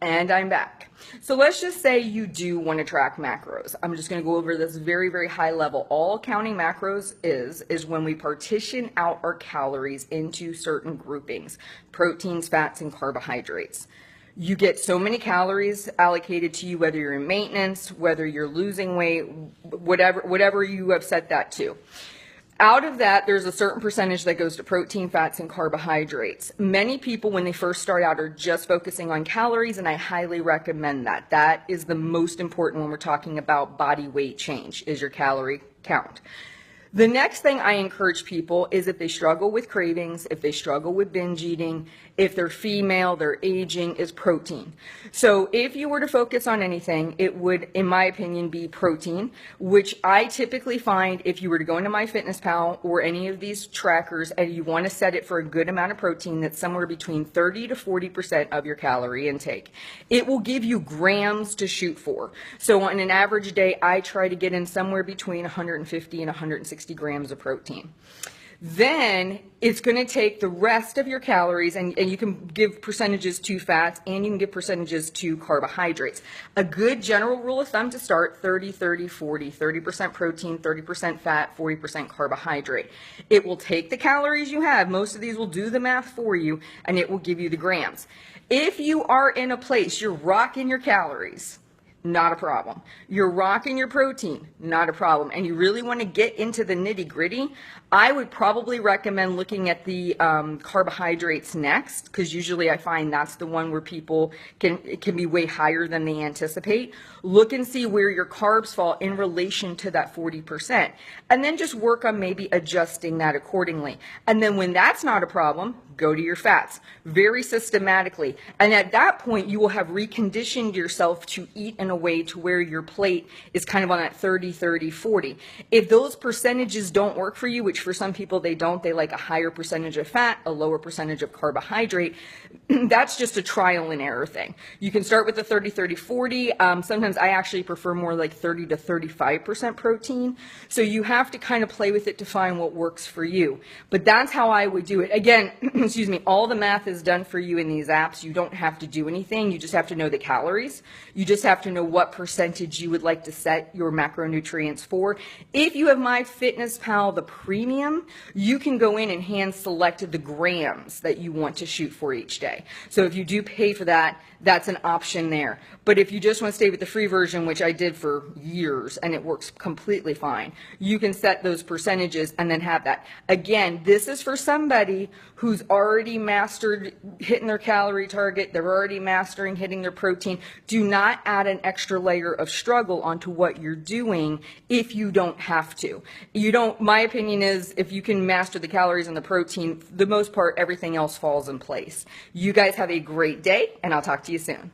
And I'm back. So let's just say you do want to track macros. I'm just going to go over this very, very high level. All counting macros is when we partition out our calories into certain groupings: proteins, fats, and carbohydrates. You get so many calories allocated to you, whether you're in maintenance, whether you're losing weight, whatever you have set that to. Out of that, there's a certain percentage that goes to protein, fats, and carbohydrates. Many people, when they first start out, are just focusing on calories, and I highly recommend that. That is the most important when we're talking about body weight change, is your calorie count. The next thing I encourage people is, if they struggle with cravings, if they struggle with binge eating, if they're female, they're aging, is protein. So if you were to focus on anything, it would, in my opinion, be protein, which I typically find if you were to go into MyFitnessPal or any of these trackers and you want to set it for a good amount of protein, that's somewhere between 30 to 40% of your calorie intake. It will give you grams to shoot for. So on an average day, I try to get in somewhere between 150 and 160 grams of protein. Then it's going to take the rest of your calories, and you can give percentages to fats and you can give percentages to carbohydrates. A good general rule of thumb to start: 30, 30, 40, 30% protein, 30% fat, 40% carbohydrate. It will take the calories you have. Most of these will do the math for you, and it will give you the grams. If you are in a place you're rocking your calories, not a problem. You're rocking your protein, not a problem. And you really want to get into the nitty gritty, I would probably recommend looking at the carbohydrates next, because usually I find that's the one where people it can be way higher than they anticipate. Look and see where your carbs fall in relation to that 40%. And then just work on maybe adjusting that accordingly. And then when that's not a problem, go to your fats very systematically. And at that point, you will have reconditioned yourself to eat in a way to where your plate is kind of on that 30, 30, 40. If those percentages don't work for you, which for some people they don't, they like a higher percentage of fat, a lower percentage of carbohydrate, that's just a trial and error thing. You can start with the 30, 30, 40. Sometimes I actually prefer more like 30 to 35% protein. So you have to kind of play with it to find what works for you. But that's how I would do it. Again, excuse me, all the math is done for you in these apps. You don't have to do anything. You just have to know the calories. You just have to know what percentage you would like to set your macronutrients for. If you have MyFitnessPal, the premium, you can go in and hand select the grams that you want to shoot for each day. So if you do pay for that, that's an option there. But if you just want to stay with the free version, which I did for years and it works completely fine, you can set those percentages and then have that. Again, this is for somebody who's already mastered hitting their calorie target. They're already mastering hitting their protein. Do not add an extra layer of struggle onto what you're doing if you don't have to. My opinion is, if you can master the calories and the protein, for the most part, everything else falls in place. You guys have a great day, and I'll talk to you soon.